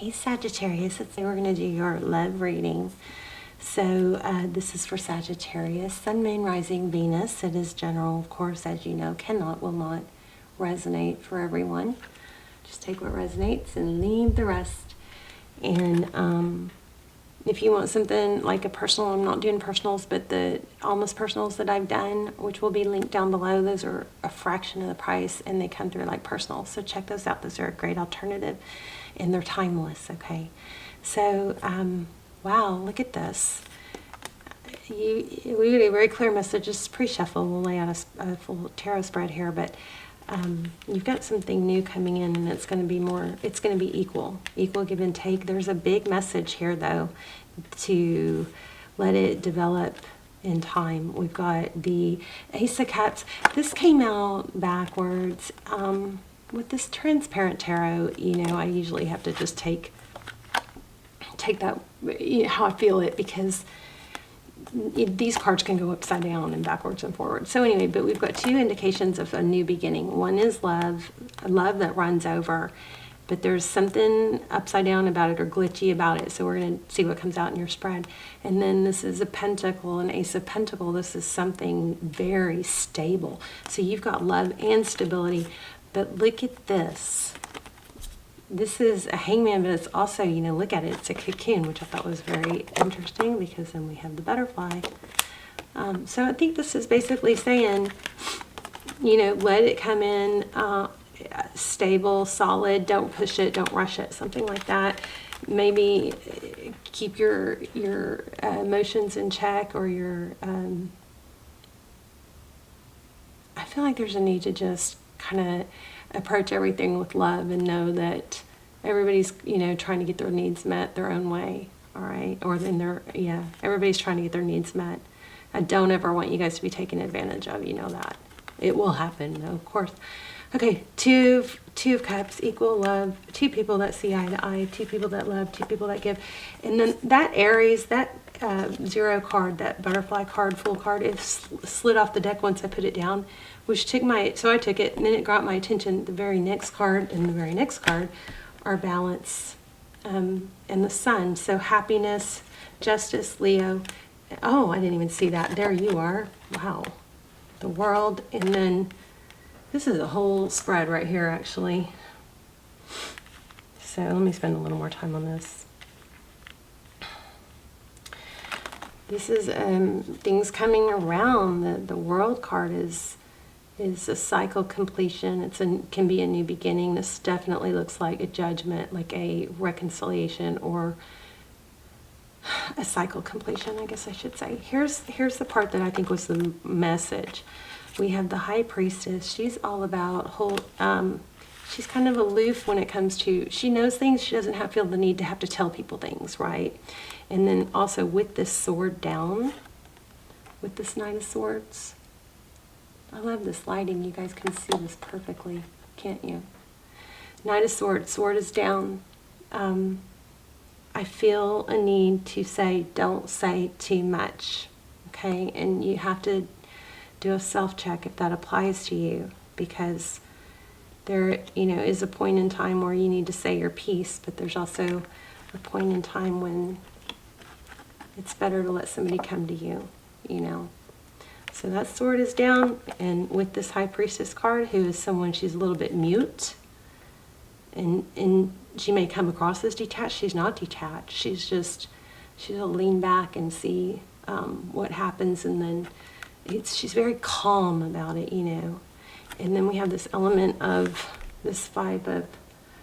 Hey Sagittarius, we're going to do your love reading. So this is for Sagittarius, Sun, Moon, Rising, Venus. It is general, of course, as you know, will not resonate for everyone. Just take what resonates and leave the rest. And if you want something like a personal, I'm not doing personals, but the almost personals that I've done, which will be linked down below, those are a fraction of the price and they come through like personals. So check those out. Those are a great alternative and they're timeless, okay? So, wow, look at this. We get a very clear message. Just pre-shuffle. We'll lay out a full tarot spread here, but you've got something new coming in and it's going to be more, it's going to be equal give and take. There's a big message here though, to let it develop in time. We've got the Ace of Cups. This came out backwards. With this transparent tarot, you know, I usually have to just take that, you know, how I feel it, because these cards can go upside down and backwards and forward. So anyway, but we've got two indications of a new beginning. One is love that runs over, but there's something upside down about it or glitchy about it. So we're going to see what comes out in your spread. And then this is a pentacle, an ace of pentacle. This is something very stable. So you've got love and stability, but look at this. This is a hangman, but it's also, you know, look at it, it's a cocoon, which I thought was very interesting because then we have the butterfly. So I think this is basically saying, you know, let it come in stable, solid, don't push it, don't rush it, something like that. Maybe keep your emotions in check, or your, I feel like there's a need to just kind of approach everything with love and know that everybody's, you know, trying to get their needs met their own way, all right? Or then everybody's trying to get their needs met. I don't ever want you guys to be taken advantage of, you know that. It will happen, though, of course. Okay, two of Cups, equal love, two people that see eye to eye, two people that love, two people that give. And then that Aries, that zero card, that butterfly card, full card, it slid off the deck once I put it down, which took so I took it, and then it got my attention. The very next card and the very next card are balance and the sun. So happiness, justice, Leo. Oh, I didn't even see that. There you are. Wow. The world. And then this is a whole spread right here, actually. So let me spend a little more time on this. This is things coming around. The world card is a cycle completion. Can be a new beginning. This definitely looks like a judgment, like a reconciliation, or a cycle completion, I guess I should say. Here's the part that I think was the message. We have the High Priestess. She's all about she's kind of aloof when it comes to, she knows things, she doesn't feel the need to have to tell people things, right? And then also with this sword down, with this Knight of Swords, I love this lighting. You guys can see this perfectly, can't you? Knight of Swords, sword is down. I feel a need to say, don't say too much, okay? And you have to do a self-check if that applies to you, because there, you know, is a point in time where you need to say your piece, but there's also a point in time when it's better to let somebody come to you, you know? So that sword is down, and with this High Priestess card, who is someone, she's a little bit mute, and she may come across as detached. She's not detached. She'll lean back and see what happens, and then she's very calm about it, you know. And then we have this element of this Five of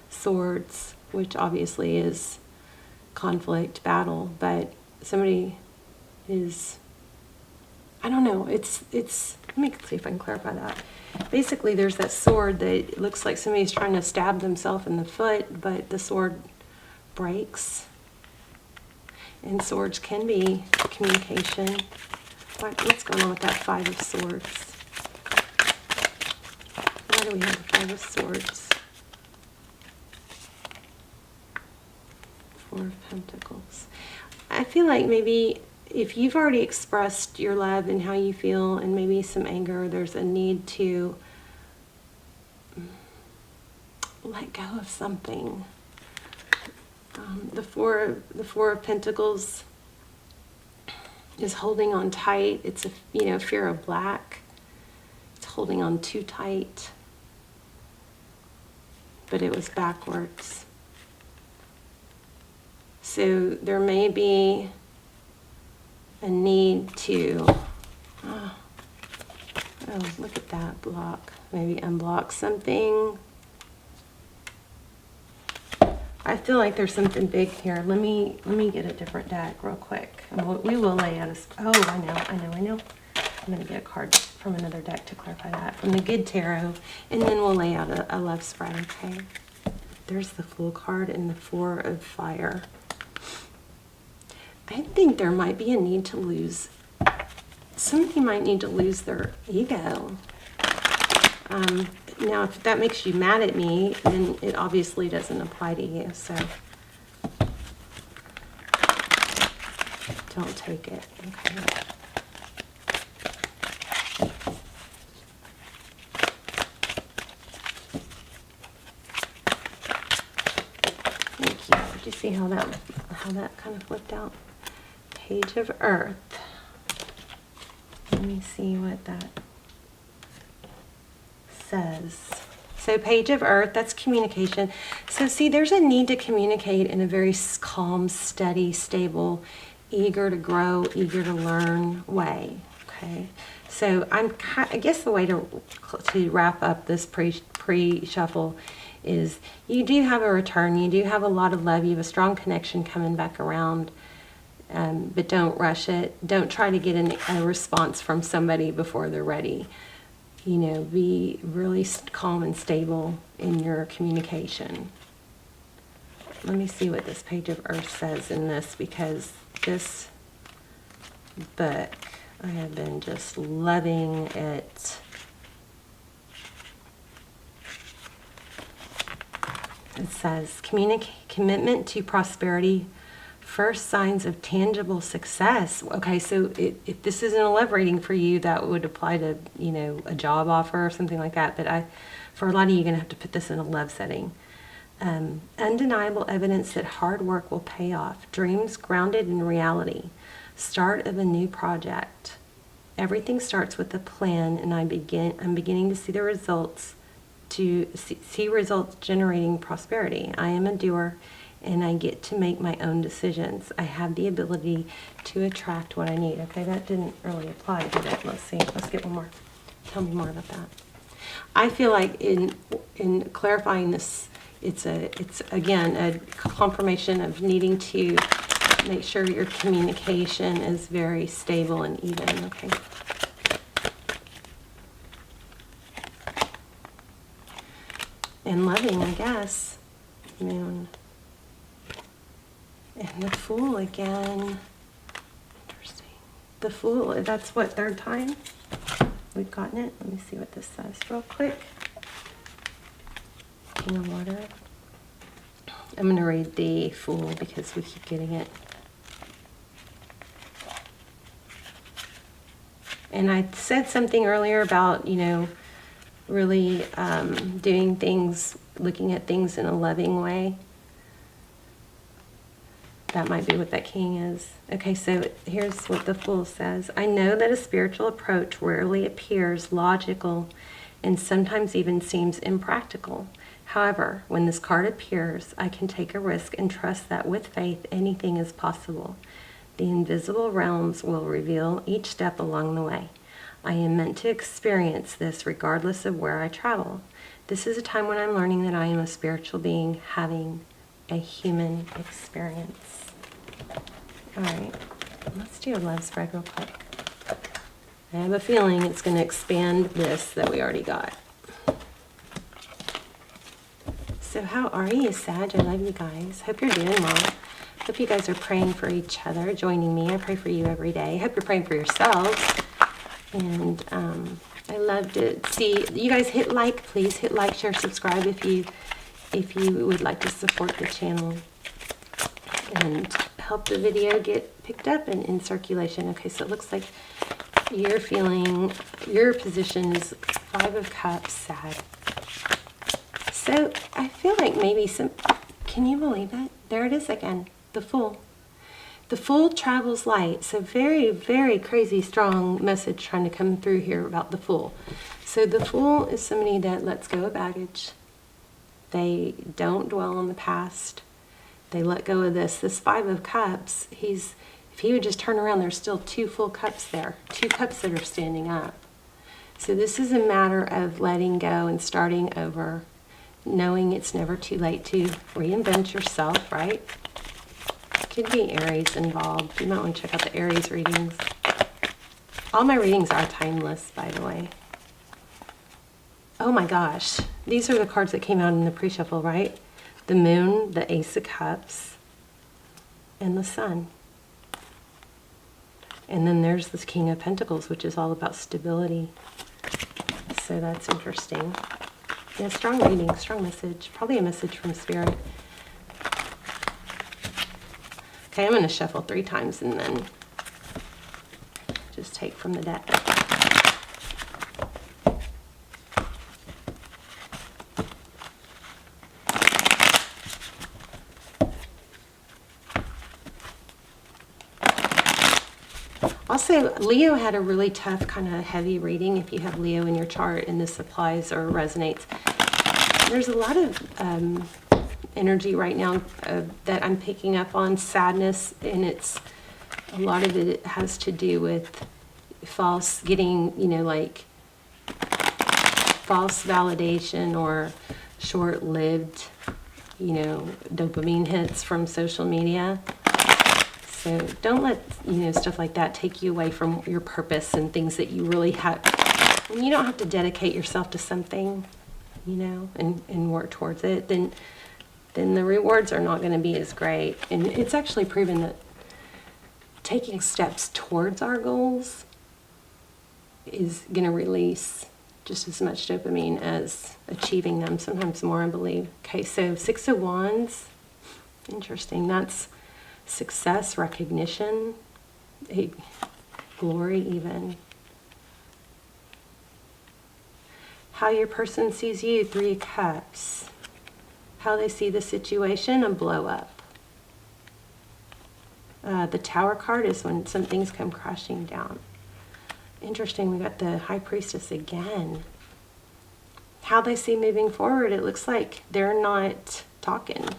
Swords, which obviously is conflict, battle, but somebody is, I don't know, it's, let me see if I can clarify that. Basically, there's that sword that looks like somebody's trying to stab themselves in the foot, but the sword breaks. And swords can be communication. What's going on with that Five of Swords? Why do we have the Five of Swords? Four of Pentacles. I feel like maybe if you've already expressed your love and how you feel, and maybe some anger, there's a need to let go of something. The Four of Pentacles is holding on tight. It's a, fear of black. It's holding on too tight. But it was backwards. So there may be a need to, oh, look at that block. Maybe unblock something. I feel like there's something big here. Let me get a different deck real quick. And we will lay out oh, I know. I'm going to get a card from another deck to clarify that. From the Good Tarot. And then we'll lay out a love spread, okay? There's the Fool card and the Four of Fire. I think there might be a need to lose, somebody might need to lose their ego. Now, if that makes you mad at me, then it obviously doesn't apply to you, so don't take it, okay? Thank you. Did you see how that kind of flipped out? Page of Earth. Let me see what that says. So Page of Earth, that's communication. So see, there's a need to communicate in a very calm, steady, stable, eager to grow, eager to learn way. Okay. So I guess the way to wrap up this pre-shuffle is you do have a return. You do have a lot of love. You have a strong connection coming back around. But don't rush it. Don't try to get a response from somebody before they're ready. Be really calm and stable in your communication. Let me see what this Page of Earth says in this, because this book, I have been just loving it. It says, commitment to prosperity, first signs of tangible success. Okay, so if this isn't a love reading for you, that would apply to, a job offer or something like that. But for a lot of you, you're going to have to put this in a love setting. Undeniable evidence that hard work will pay off. Dreams grounded in reality. Start of a new project. Everything starts with a plan, and I'm beginning to see the results, see results generating prosperity. I am a doer, and I get to make my own decisions. I have the ability to attract what I need. Okay, that didn't really apply to that. Let's see. Let's get one more. Tell me more about that. I feel like in clarifying this, it's again a confirmation of needing to make sure your communication is very stable and even. Okay. And loving, I guess. Moon. And the Fool again. Interesting. The Fool, that's what, third time we've gotten it? Let me see what this says real quick. King of Water. I'm going to read the Fool because we keep getting it. And I said something earlier about, really doing things, looking at things in a loving way. That might be what that King is. Okay, so here's what the Fool says. I know that a spiritual approach rarely appears logical and sometimes even seems impractical. However, when this card appears, I can take a risk and trust that with faith, anything is possible. The invisible realms will reveal each step along the way. I am meant to experience this regardless of where I travel. This is a time when I'm learning that I am a spiritual being having a human experience. All right, let's do a love spread real quick. I have a feeling it's going to expand this that we already got. So how are you, Sag? I love you guys. Hope you're doing well. Hope you guys are praying for each other, joining me. I pray for you every day. Hope you're praying for yourselves. And I love to see you guys hit like, please hit like, share, subscribe if you would like to support the channel and help the video get picked up and in circulation. Okay, so it looks like you're feeling your position is 5 of Cups, sad. So I feel like maybe can you believe it? There it is again, the Fool. The Fool travels light. So very, very crazy, strong message trying to come through here about the Fool. So the Fool is somebody that lets go of baggage. They don't dwell on the past. They let go of this. This Five of Cups, if he would just turn around, there's still two full cups there. Two cups that are standing up. So this is a matter of letting go and starting over, knowing it's never too late to reinvent yourself, right? Could be Aries involved. You might want to check out the Aries readings. All my readings are timeless, by the way. Oh my gosh. These are the cards that came out in the pre-shuffle, right? The Moon, the Ace of Cups, and the Sun. And then there's this King of Pentacles, which is all about stability. So that's interesting. Yeah, strong reading, strong message. Probably a message from Spirit. Okay, I'm going to shuffle 3 times and then just take from the deck. Also, Leo had a really tough, kind of heavy reading. If you have Leo in your chart and this applies or resonates, there's a lot of energy right now that I'm picking up on, sadness, and a lot of it has to do with getting, like false validation or short-lived, dopamine hits from social media. So don't let, stuff like that take you away from your purpose and things that you really have. When you don't have to dedicate yourself to something, and work towards it, then the rewards are not going to be as great. And it's actually proven that taking steps towards our goals is going to release just as much dopamine as achieving them, sometimes more, I believe. Okay, so 6 of Wands, interesting. That's success, recognition, glory even. How your person sees you, 3 of Cups. How they see the situation, a blow up. The Tower card is when some things come crashing down. Interesting, we got the High Priestess again. How they see moving forward, it looks like they're not talking.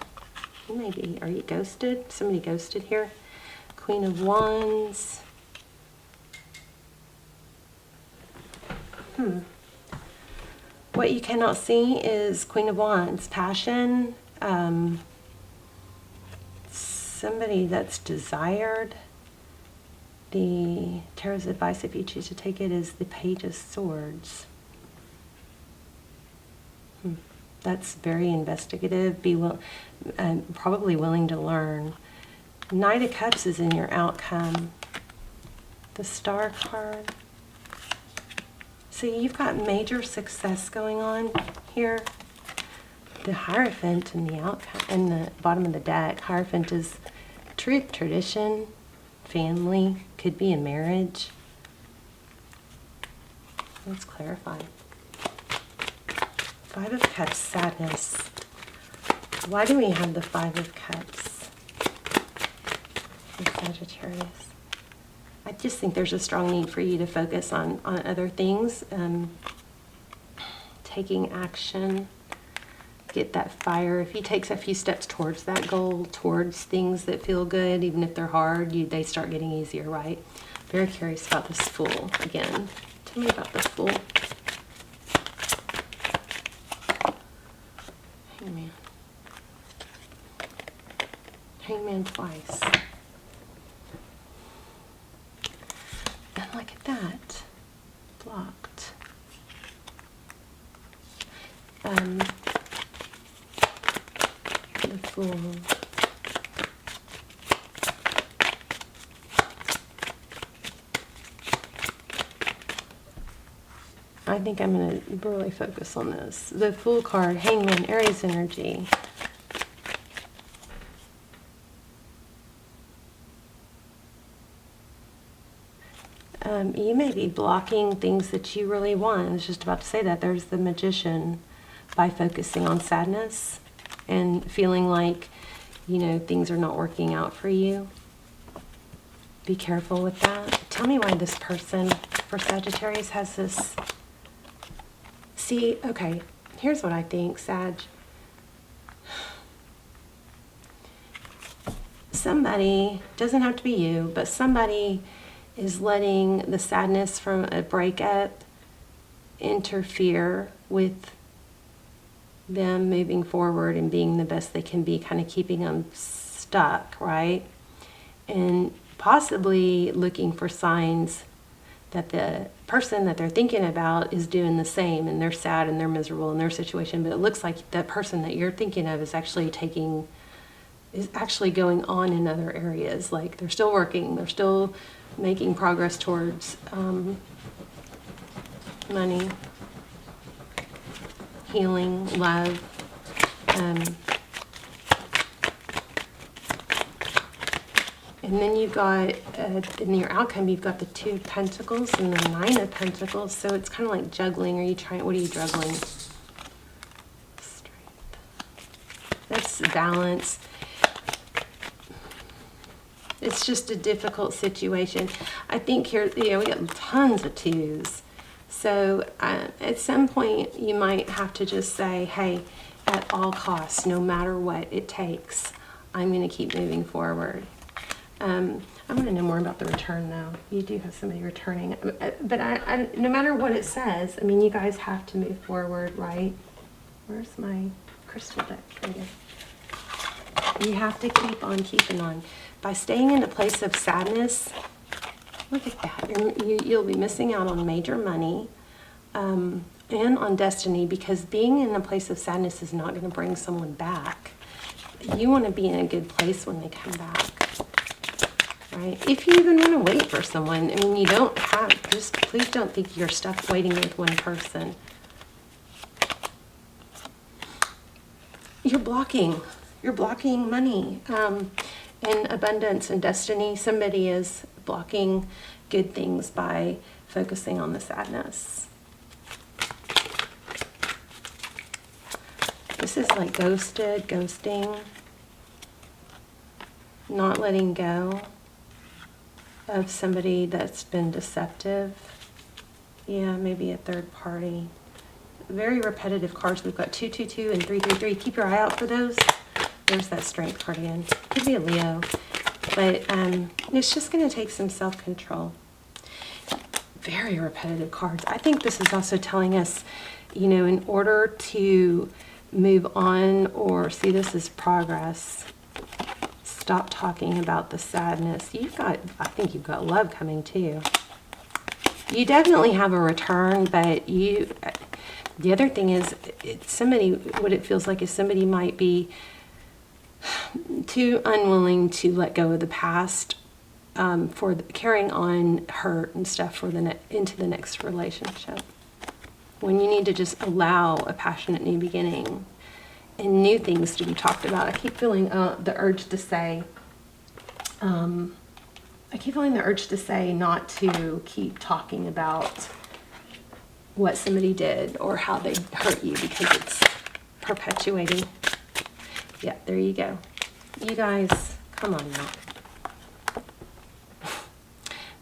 Maybe, are you ghosted? Somebody ghosted here. Queen of Wands. What you cannot see is Queen of Wands, passion, somebody that's desired. The Tarot's advice, if you choose to take it, is the Page of Swords. That's very investigative, probably willing to learn. Knight of Cups is in your outcome. The Star card. See, you've got major success going on here. The Hierophant in the outcome, in the bottom of the deck. Hierophant is truth, tradition, family, could be a marriage. Let's clarify. 5 of Cups, sadness. Why do we have the 5 of Cups for Sagittarius? I just think there's a strong need for you to focus on other things, taking action, get that fire. If he takes a few steps towards that goal, towards things that feel good, even if they're hard, they start getting easier, right? Very curious about this Fool again. Tell me about the Fool. Hangman. Hangman twice. And look at that. Blocked. The Fool. I think I'm going to really focus on this. The Fool card, Hangman, Aries energy. You may be blocking things that you really want. I was just about to say that. There's the Magician, by focusing on sadness and feeling like you know, things are not working out for you. Be careful with that. Tell me why this person for Sagittarius has this. See, okay, here's what I think, Sag. Somebody, doesn't have to be you, but somebody is letting the sadness from a breakup interfere with them moving forward and being the best they can be, kind of keeping them stuck, right? And possibly looking for signs that the person that they're thinking about is doing the same, and they're sad and they're miserable in their situation, but it looks like that person that you're thinking of is actually going on in other areas. Like they're still working, they're still making progress towards money, healing, love. And then you got, in your outcome, you've got the 2 of Pentacles and the 9 of Pentacles. So it's kind of like juggling. What are you juggling? Strength. That's balance. It's just a difficult situation. I think here, we got tons of 2s. So at some point, you might have to just say, hey, at all costs, no matter what it takes, I'm going to keep moving forward. I want to know more about the return, though. You do have somebody returning. But I, no matter what it says, I mean, you guys have to move forward, right? Where's my crystal deck? Here we go. You have to keep on keeping on. By staying in a place of sadness, look at that. You'll be missing out on major money and on destiny, because being in a place of sadness is not going to bring someone back. You want to be in a good place when they come back. Right? If you even want to wait for someone, I mean, you don't have, just please don't think you're stuck waiting with one person. You're blocking money and abundance and destiny. Somebody is blocking good things by focusing on the sadness. This is like ghosting, not letting go of somebody that's been deceptive. Yeah, maybe a third party. Very repetitive cards. We've got 222 and 333. Keep your eye out for those. There's that strength card again. Could be a Leo. But it's just going to take some self-control. Very repetitive cards. I think this is also telling us, in order to move on or see this as progress, stop talking about the sadness. I think you've got love coming too. You definitely have a return, but the other thing is, what it feels like is somebody might be too unwilling to let go of the past for carrying on hurt and stuff into the next relationship. When you need to just allow a passionate new beginning and new things to be talked about. I keep feeling the urge to say, not to keep talking about what somebody did or how they hurt you, because it's perpetuating. Yeah, there you go. You guys, come on now.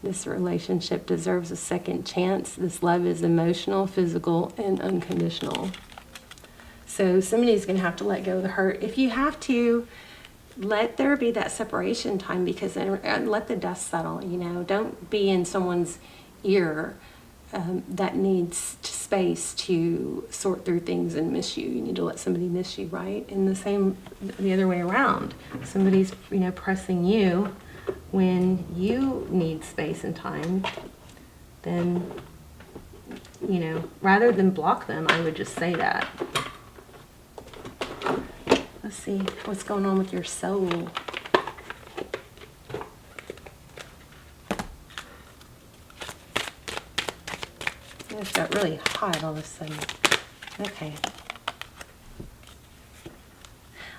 This relationship deserves a second chance. This love is emotional, physical, and unconditional. So somebody's going to have to let go of the hurt. If you have to, let there be that separation time, because let the dust settle. Don't be in someone's ear that needs space to sort through things and miss you. You need to let somebody miss you, right? And the other way around. Somebody's pressing you when you need space and time. Then rather than block them, I would just say that. Let's see what's going on with your soul. It got really hot all of a sudden. Okay.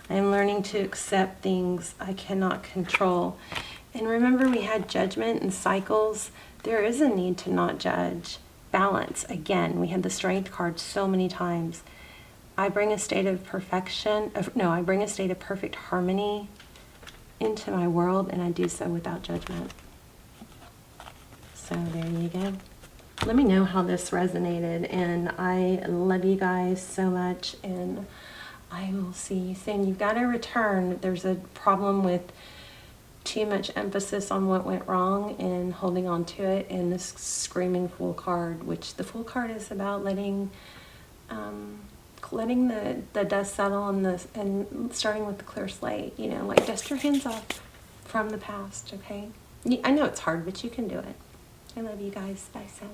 I am learning to accept things I cannot control. And remember, we had judgment and cycles. There is a need to not judge. Balance. Again, we had the strength card so many times. I bring a state of perfection, I bring a state of perfect harmony into my world, and I do so without judgment. So there you go. Let me know how this resonated, and I love you guys so much, and I will see you soon. You've got to return. There's a problem with too much emphasis on what went wrong and holding on to it, and this screaming Fool card, which the Fool card is about letting the dust settle and starting with the clear slate. You know, like dust your hands off from the past. Okay, I know it's hard, but you can do it. I love you guys. Bye, Sag.